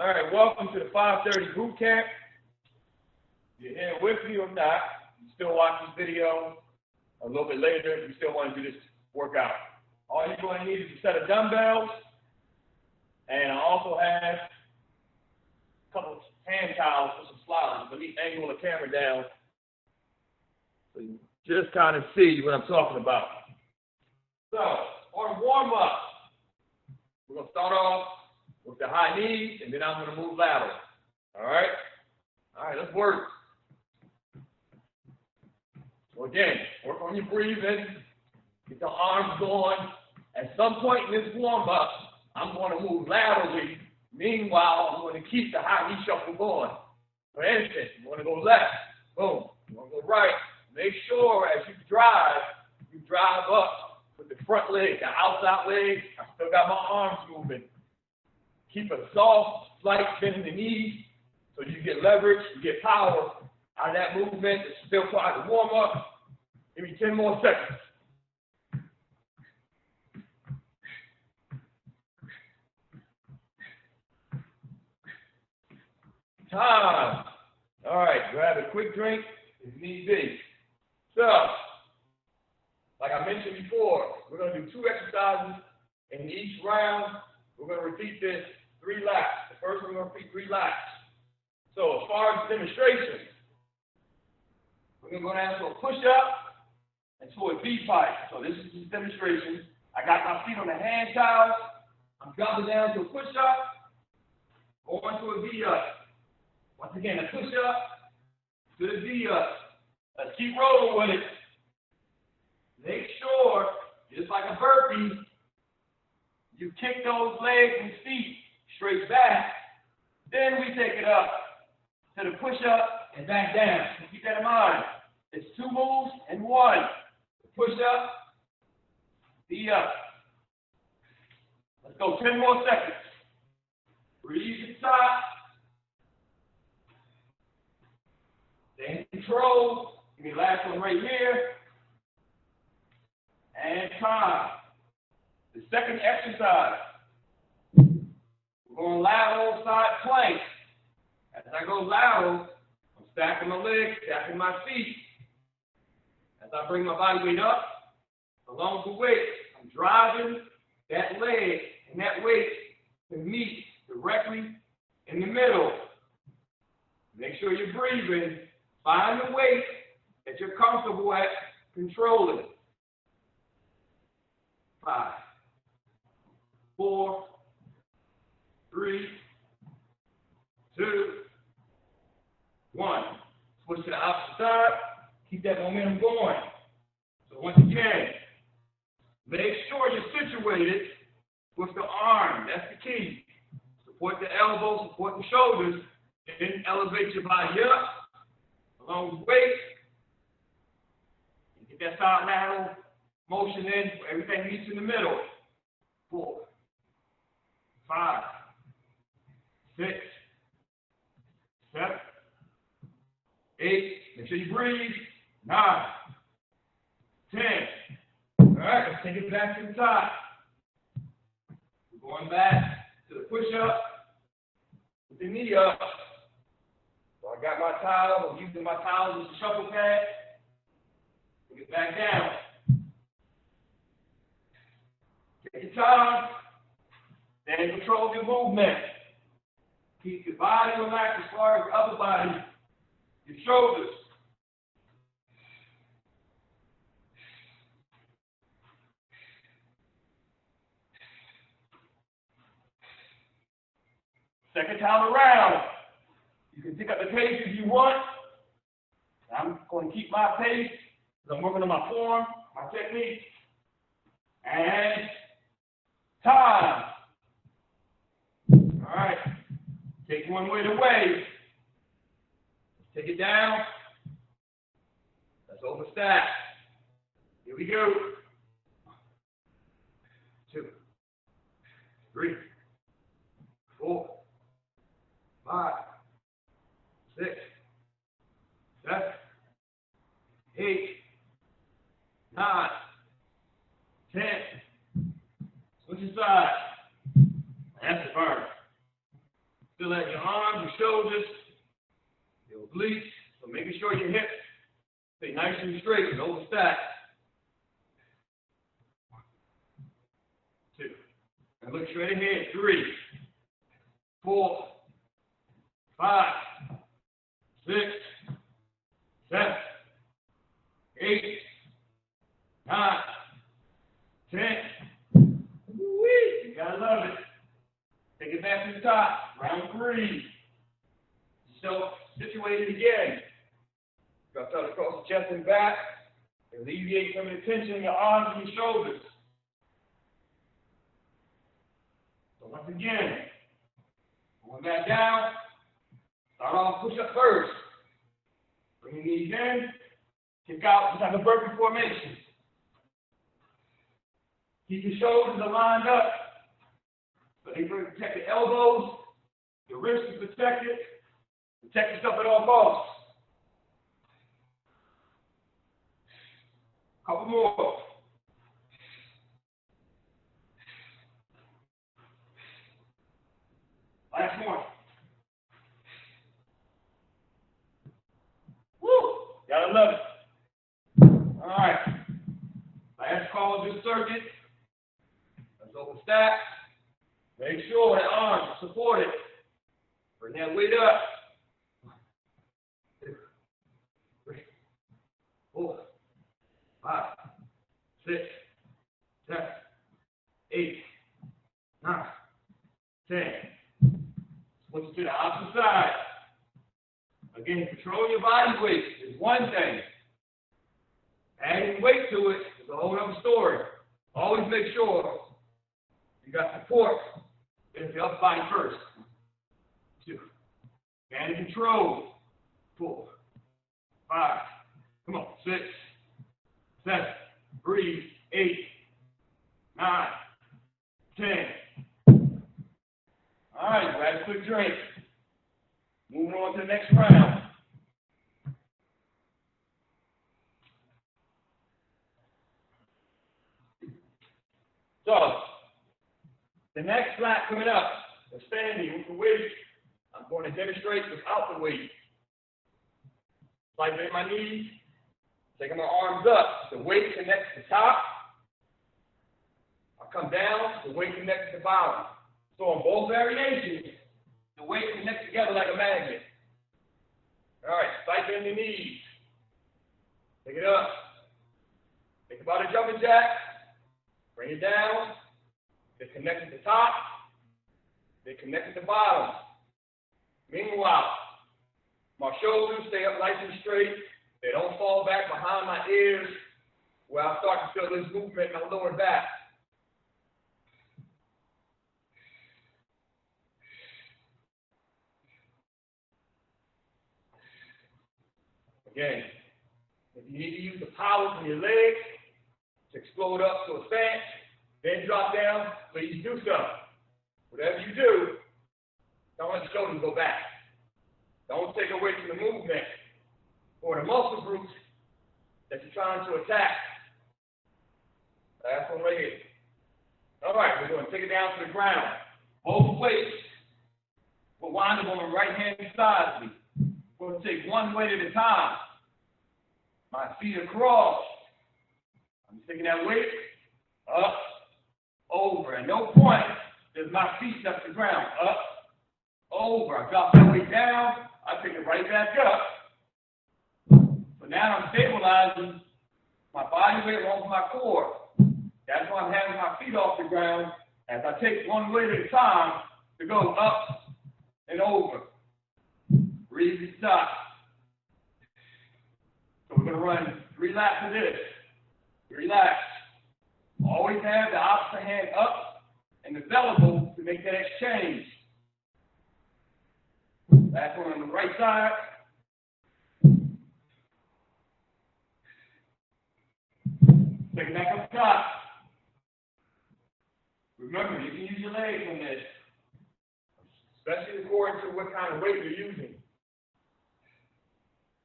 All right, welcome to the 5:30 boot camp. If you're here with me or not, you still watch this video a little bit later, you still want to do this workout. All you're going to need is a set of dumbbells, and I also have a couple of hand towels for some slides. Let me angle the camera down so you just kind of see what I'm talking about. So, for warm-up, we're going to start off with the high knees, and then I'm going to move lateral. All right? All right, let's work. So again, work on your breathing, get the arms going. At some point in this warm-up, I'm going to move laterally. Meanwhile, I'm going to keep the high knee shuffle going. For instance, you want to go left, boom. You want to go right. Make sure as you drive up with the front leg, the outside leg. I still got my arms moving. Keep a soft, slight bend in the knees so you get leverage, you get power out of that movement. It's still part of the warm-up. Give me 10 more seconds. Time. All right, grab a quick drink if need be. So, like I mentioned before, we're going to do 2 exercises in each round. We're going to repeat this 3 laps. The first one, we're going to repeat 3 laps. So as far as demonstration, we're going to go down to a push-up and to a V-pipe. So this is the demonstration. I got my feet on the hand towels. I'm dropping down to a push-up, going to a V-up. Once again, a push-up to the V-up. Let's keep rolling with it. Make sure, just like a burpee, you kick those legs and feet straight back. Then we take it up to the push-up and back down. So keep that in mind. It's 2 moves and 1. Push-up, V-up. Let's go 10 more seconds. Breathe to the top. Stay in control. Give me the last one right here. And time. The second exercise, we're going lateral side plank. As I go lateral, I'm stacking my legs, stacking my feet. As I bring my body weight up, along the weight, I'm driving that leg and that weight to meet directly in the middle. Make sure you're breathing. Find the weight that you're comfortable at controlling. 5, 4, 3, 2, 1. Switch to the opposite side. Keep that momentum going. So once again, make sure you're situated with the arm. That's the key. Support the elbows, support the shoulders, and then elevate your body up along the weight. And get that side lateral motion in. Everything meets in the middle. 4, 5, 6, 7, 8. Make sure you breathe. 9, 10. All right, let's take it back to the top. We're going back to the push-up with the knee up. So I got my towel. I'm using my towel as a shuffle pad. Take it back down. Take your time. Stay in control of your movement. Keep your body relaxed as far as your upper body, your shoulders. Second time around, you can pick up the pace if you want. I'm going to keep my pace because I'm working on my form, my technique. And time. All right. Take one weight away. Take it down. Let's overstack. Here we go. 2, 3, 4, 5, 6, 7, 8, 9, 10. Switch your side. That's the burn. Still at your arms, your shoulders, your obliques. So making sure your hips stay nice and straight and overstack. 2. And look straight ahead. 3, 4, 5, 6, 7, 8, 9, 10. Woo-wee. You gotta love it. Take it back to the top. Round 3. So situated again. Drop out across the chest and back. Alleviate some of the tension in your arms and your shoulders. So once again, going back down. Start off push up first. Bring your knees in. Kick out just like a burpee formation. Keep your shoulders aligned up. So they protect the elbows. Your wrists is protected. Protect yourself at all costs. Couple more. Last one. Woo! Gotta love it. All right. Last call of this circuit. Let's overstack. Make sure the arms are supported. Bring that weight up. 2, 3, 4, 5, 6, 7, 8, 9, 10. Switch to the opposite side. Again, control your body weight is one thing. Adding weight to it is a whole other story. Always make sure you got support in the upper body first. 2. Manage control. 4, 5. Come on. 6, 7. Breathe. 8, 9, 10. All right, grab a quick drink. Moving on to the next round. So, the next flat coming up, the standing with the weight, I'm going to demonstrate without the weight. Like bend my knees, taking my arms up. The weight connects to the top. I come down, the weight connects to the bottom. So on both variations, the weight connects together like a magnet. All right, tight bend the knees. Pick it up. Think about a jumping jack. Bring it down. They connect at the top. They connect at the bottom. Meanwhile, my shoulders stay up nice and straight. They don't fall back behind my ears where I start to feel this movement in my lower back. Again, if you need to use the power from your legs to explode up to a stance, then drop down, please do so. Whatever you do, don't let the shoulders go back. Don't take away from the movement or the muscle groups that you're trying to attack. Last one right here. All right, we're going to take it down to the ground. Both weights will wind up on the right-hand side of me. We're going to take one weight at a time. My feet are crossed. I'm taking that weight up, over. At no point does my feet touch the ground. Up, over. I drop that weight down. I take it right back up. So now I'm stabilizing my body weight along with my core. That's why I'm having my feet off the ground as I take one weight at a time to go up and over. Breathe and stop. So we're going to run 3 laps of this. Relax. Always have the opposite hand up and available to make that exchange. Last one on the right side. Take it back up top. Remember, you can use your legs on this, especially according to what kind of weight you're using.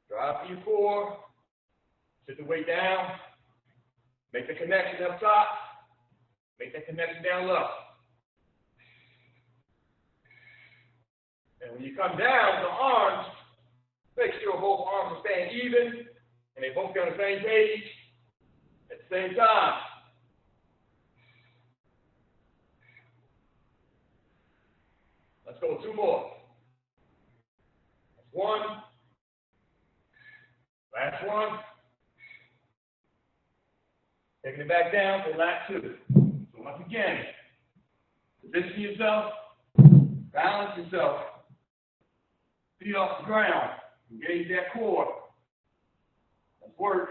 Drive to your core, sit the weight down, make the connection up top, make that connection down low. when you come down, the arms, make sure both arms are staying even and they both get on the same page at the same time. Let's go 2 more. That's 1. Last one. Taking it back down for lap 2. So once again, position yourself, balance yourself, feet off the ground, engage that core. Let's work.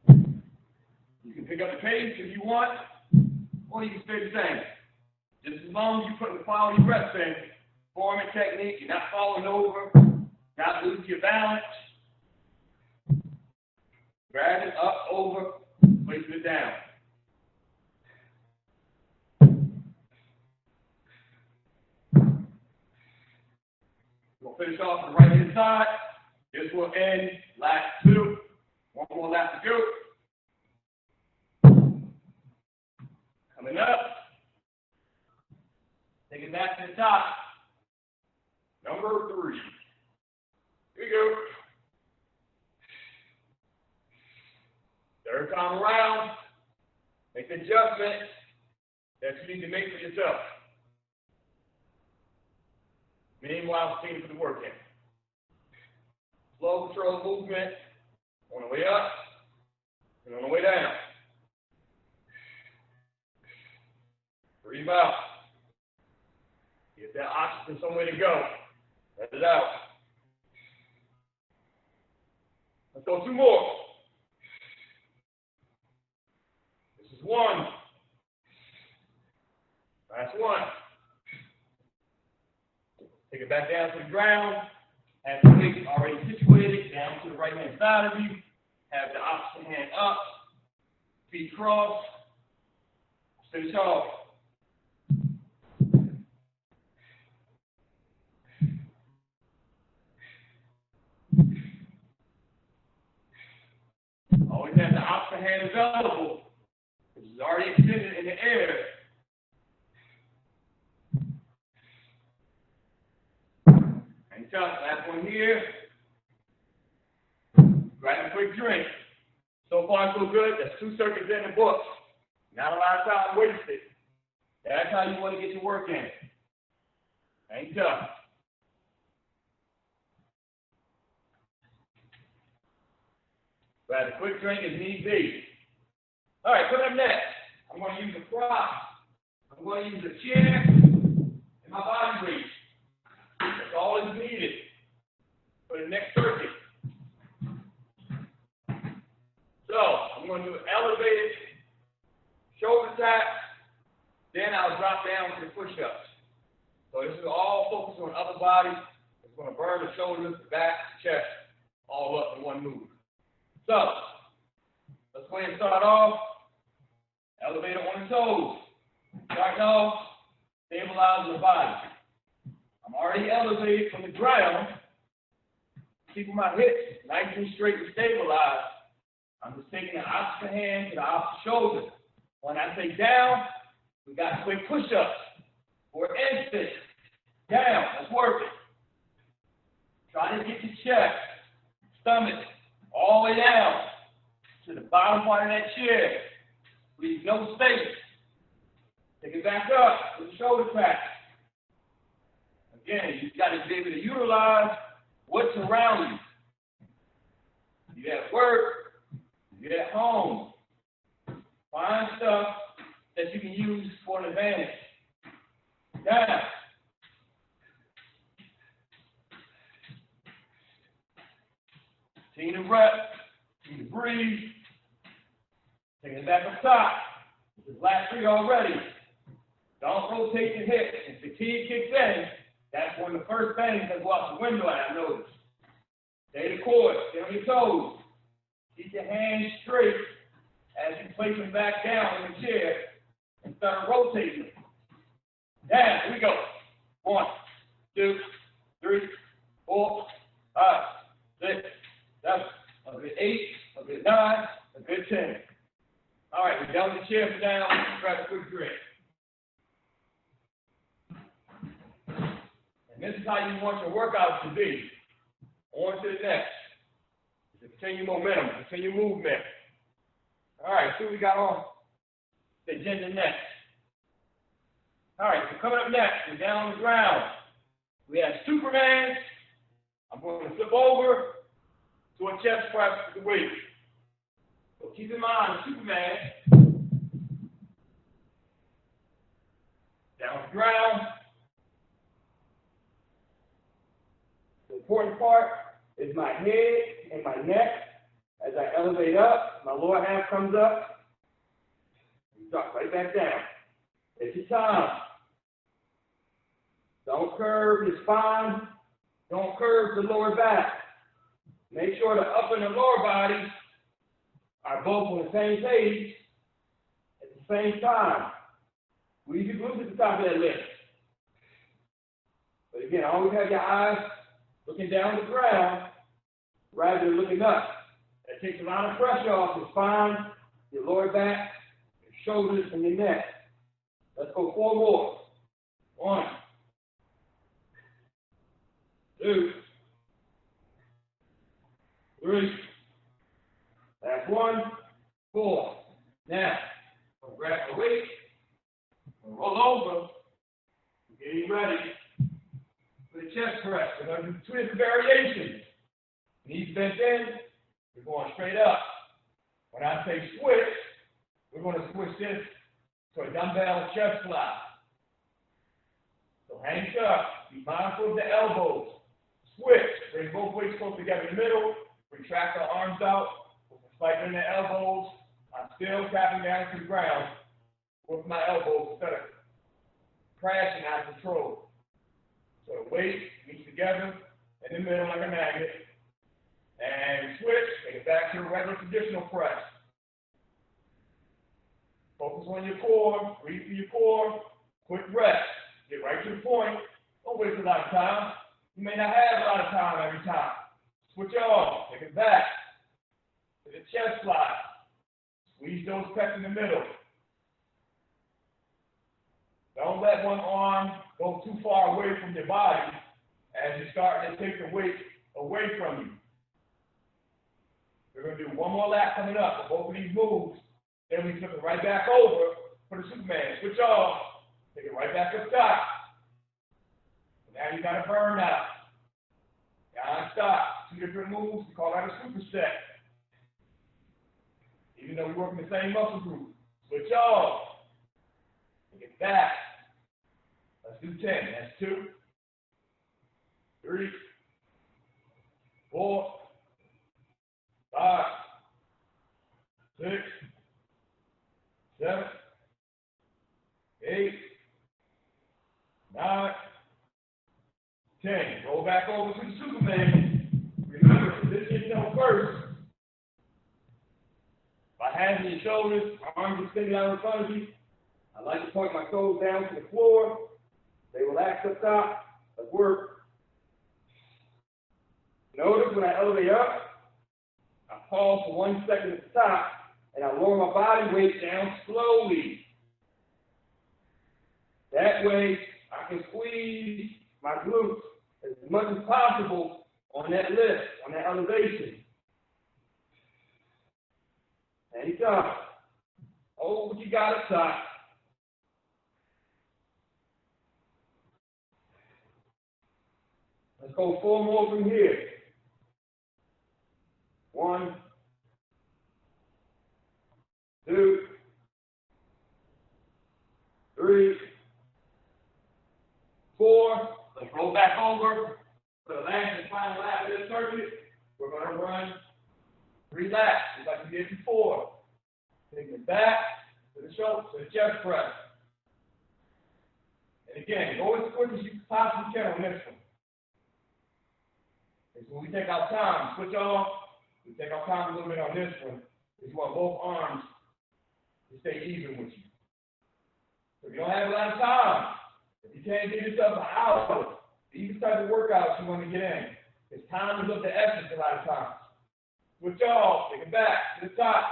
You can pick up the pace if you want, or you can stay the same. Just as long as you put the quality reps in, forming technique, you're not falling over, not losing your balance. Grab it up, over, placing it down. We'll finish off on the right hand side. This will end lap 2. 1 more lap to go. Coming up. Take it back to the top. Number 3. Here we go. Third time around, make the adjustment that you need to make for yourself. Meanwhile, staying for the workout. Slow control movement on the way up and on the way down. Breathe out. Get that oxygen somewhere to go. Let it out. Let's go 2 more. This is 1. Last one. Take it back down to the ground. Have the weight already situated down to the right hand side of you. Have the opposite hand up. Feet crossed. Finish off. Always have the opposite hand available. This is already extended in the air. And tough. Last one here. Grab a quick drink. So far, so good. That's 2 circuits in the book. Not a lot of time wasted. That's how you want to get your work in. Ain't tough. Grab a quick drink if need be. All right, coming up next, I'm going to use a prop. I'm going to use a chair and my body weight. That's all is needed for the next circuit. So, I'm going to do an elevated shoulder tap, then I'll drop down to the push-ups. So this is all focused on upper body. It's going to burn the shoulders, the back, the chest, all up in one move. So, let's go ahead and start off. Elevator on the toes. Starting off, stabilizing the body. I'm already elevated from the ground, keeping my hips nice and straight and stabilized. I'm just taking the opposite hand to the opposite shoulder. When I say down, we got quick push-ups. For instance, down, let's work it. Try to get your chest, stomach, all the way down to the bottom part of that chair. Leave no space. Take it back up with the shoulder tap. Again, you've got to be able to utilize what's around you. You're at work, you're at home. Find stuff that you can use for an advantage. Down. Continue to rep, continue to breathe. Taking it back up top. This is lap 3 already. Don't rotate your hips. If fatigue kicks in, that's one of the first things that go out the window I've noticed. Stay the course, stay on your toes. Keep your hands straight as you place them back down in the chair and start rotating them. Down, here we go. 1, 2, 3, 4, 5, 6, 7, a good 8, a good 9, a good 10. All right, we're down the chair for down. Grab a quick drink. this is how you want your workout to be. On to the next. Continue momentum, continue movement. All right, see what we got on the agenda next. All right, so coming up next, we're down on the ground. We have Superman. I'm going to flip over to a chest press with the weight. So keep in mind, Superman, down on the ground. The important part is my head and my neck. As I elevate up, my lower half comes up. You drop right back down. Take your time. Don't curve your spine. Don't curve the lower back. Make sure the upper and the lower body are both on the same page at the same time. Squeeze your glutes at the top of that lift. But again, always have your eyes looking down the ground rather than looking up. That takes a lot of pressure off your spine, your lower back, your shoulders, and your neck. Let's go 4 more. 1, 2, 3. That's 1, 4. Now, we'll grab the weight, we'll roll over, getting ready for the chest press. We're going to do 2 different variations. Knees bent in, we're going straight up. When I say switch, we're going to switch this to a dumbbell chest fly. So hang up, be mindful of the elbows. Switch, bring both weights close together in the middle, retract the arms out, cycling the elbows. I'm still tapping down to the ground with my elbows instead of crashing out of control. So the weight meets together in the middle like a magnet. And switch, take it back to the regular traditional press. Focus on your core, breathe through your core, quick rest. Get right to the point. Don't waste a lot of time. You may not have a lot of time every time. Switch off, take it back to the chest fly. Squeeze those pecs in the middle. Don't let one arm go too far away from your body as you're starting to take the weight away from you. We're going to do 1 more lap coming up for both of these moves. Then we flip it right back over for the Superman. Switch off. Take it right back up top. Now you got a burnout. Non-stop. 2 different moves. We call that a superset. Even though we work in the same muscle group. Switch off. Take it back. Let's do 10. That's 2, 3, 4, 5, 6, 7, 8, 9, 10. Roll back over to the Superman. Remember, position yourself first. By hands on your shoulders, arms extended out in front of you. I like to point my toes down to the floor. They relax up top. Let's work. Notice when I elevate up, I pause for 1 second at the top, and I lower my body weight down slowly. That way, I can squeeze my glutes as much as possible on that lift, on that elevation. Anytime. Hold what you got up top. Let's go 4 more from here. 1, 2, 3, 4. Let's roll back over for the last and final lap of this circuit. We're going to run 3 laps, just like we did before. Take it back to the shoulder, to the chest press. And again, go as quick as you possibly can on this one. And so when we take our time, switch off. We take our time a little bit on this one. Because you want both arms to stay even with you. So if you don't have a lot of time, if you can't give yourself an hour, these type of workouts you want to get in. Because time is of the essence a lot of times. Switch off, take it back to the top.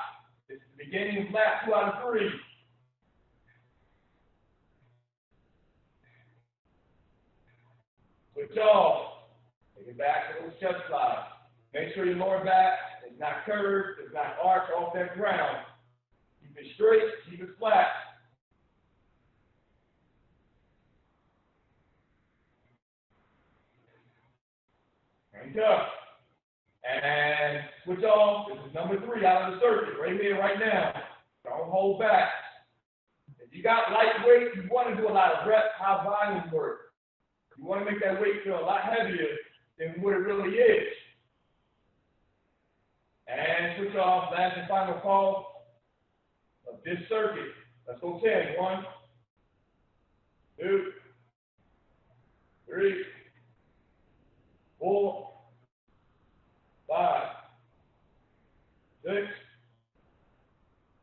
This is the beginning of lap 2 out of 3. Switch off. Take it back to those chest flies. Make sure your lower back is not curved, it's not arched off that ground. Keep it straight, keep it flat. Hands up. And switch off. This is number 3 out of the circuit, right here, right now. Don't hold back. If you got light weight, you want to do a lot of reps, high volume work. You want to make that weight feel a lot heavier than what it really is. And switch off. Last and final call of this circuit. Let's go 10. 1, 2, 3, 4, 5, 6,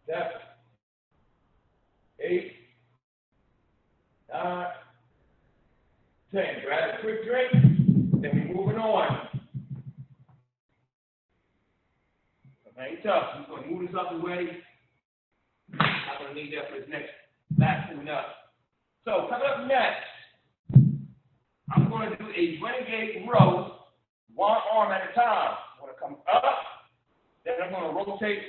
7, 8, 9, 10. Grab a quick drink, then we're moving on. Ain't tough. I'm just going to move this up the way. I'm going to need that for this next back coming up. So, coming up next, I'm going to do a Renegade Row, one arm at a time. I'm going to come up, then I'm going to rotate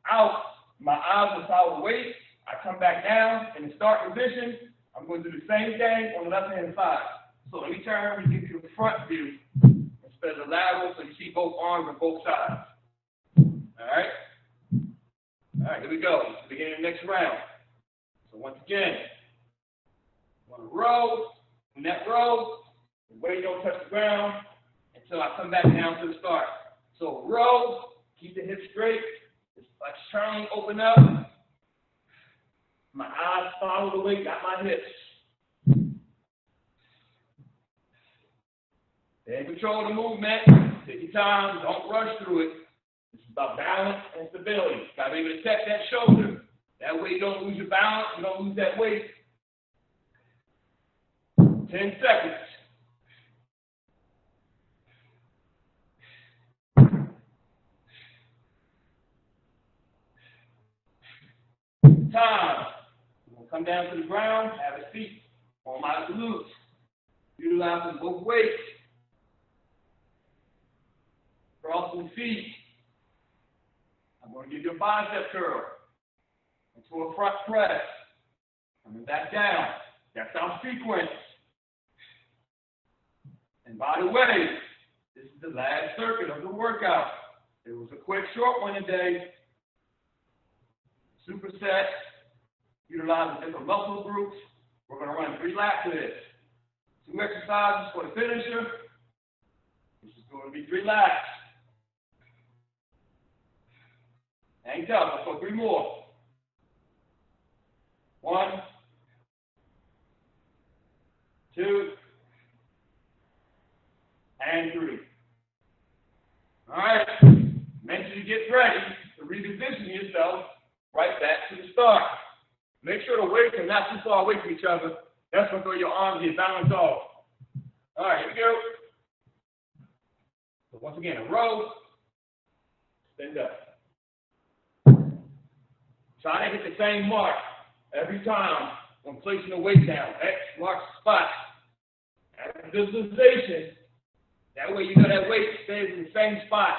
out. My eyes will follow the weight. I come back down in the start position. I'm going to do the same thing on the left-hand side. So let me turn and give you a front view instead of the lateral so you see both arms on both sides. All right, here we go. Beginning the next round. So once again, I'm going to row. In that row, the weight don't touch the ground until I come back down to the start. So row, keep the hips straight. It's like turning, open up. My eyes follow the weight, got my hips. Then control the movement. Take your time, don't rush through it. This is about balance and stability. Got to be able to tap that shoulder. That way you don't lose your balance, you don't lose that weight. 10 seconds. Time. We're going to come down to the ground, have a seat on my glutes. Utilizing both weights. Crossing feet. I'm going to give you a bicep curl into a front press. Coming back down. That's our sequence. And by the way, this is the last circuit of the workout. It was a quick, short one today. Superset. Utilizing different muscle groups. We're going to run 3 laps of this. 2 exercises for the finisher. This is going to be 3 laps. Hang tough. Let's go 3 more. 1, 2, and 3. All right. Make sure you get ready to reposition yourself right back to the start. Make sure the weights are not too far away from each other. That's going to throw your arms and your balance off. All right, here we go. So once again, a row. Stand up. Try to hit the same mark every time when placing the weight down. X marks the spot. After visualization, that way you know that weight stays in the same spot.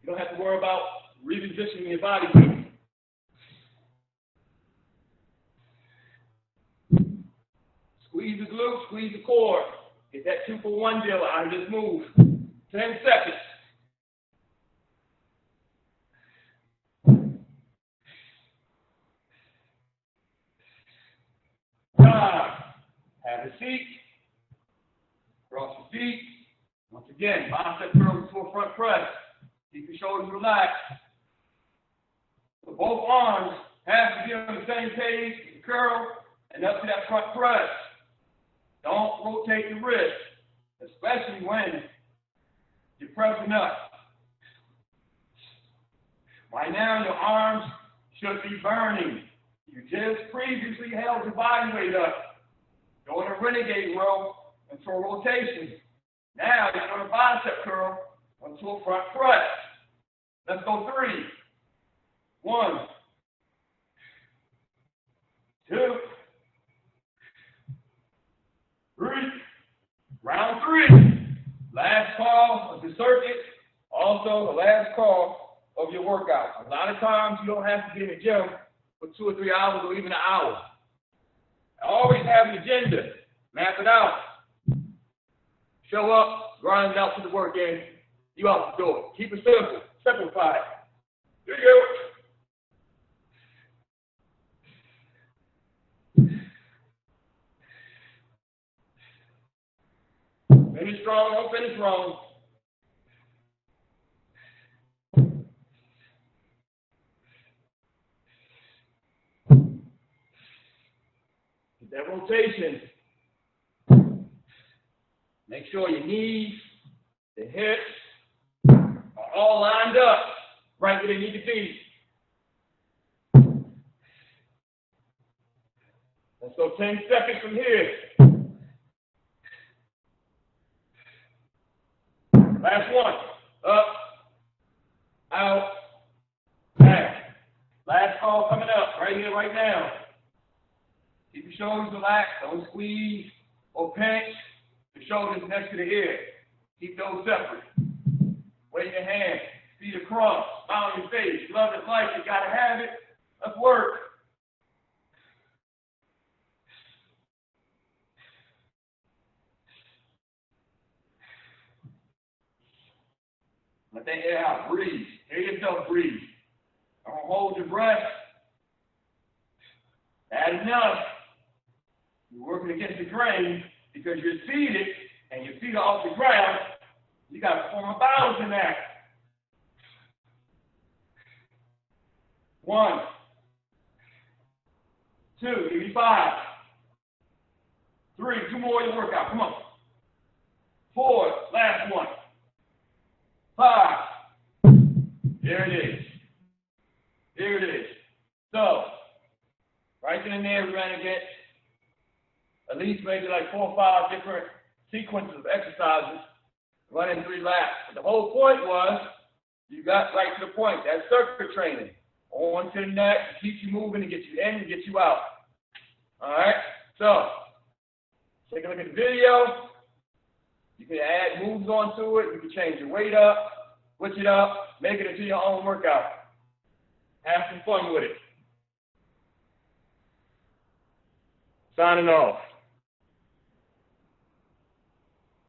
You don't have to worry about repositioning your body. Squeeze the glutes, squeeze the core. Get that 2-for-1 deal out of this move. 10 seconds. Have a seat. Cross your feet. Once again, bicep curl to a front press. Keep your shoulders relaxed. So both arms have to be on the same page. Curl and up to that front press. Don't rotate the wrist, especially when you're pressing up. Right now, your arms should be burning. You just previously held your body weight up. Go in a Renegade Row into a rotation. Now you're going to bicep curl onto a front press. Let's go 3, 1, 2, 3. Round 3. the circuit, also the last call of your workout. A lot of times you don't have to be in the gym for 2 or 3 hours or even an hour. Always have an agenda. Map it out. Show up, grind it out to the work end. You out the door. Keep it simple. Simplify it. Here you go. Finish strong, don't finish wrong. Get that rotation. Make sure your knees, the hips are all lined up right where they need to be. Let's go 10 seconds from here. Last one. Up, out, back. Last call coming up right here, right now. Keep your shoulders relaxed. Don't squeeze or pinch the shoulders next to the head. Keep those separate. Wave your hands. Feet across. Smile on your face. Love it, life. You got to have it. Let's work. Let that air out. Breathe. Hear yourself breathe. Don't hold your breath. That's enough. You're working against the grain because you're seated and your feet are off the ground. You got to form a balance in that. 1, 2, give me 5, 3, 2 more in the workout. Come on. 4, last one. 5. There it is. There it is. So, right then and there, we're going to get at least maybe like 4 or 5 different sequences of exercises running 3 laps. But the whole point was you got right to the point. That's circuit training. On to the next, keep you moving and get you in and get you out. All right? So, take a look at the video. You can add moves onto it. You can change your weight up, switch it up, make it into your own workout. Have some fun with it. Signing off.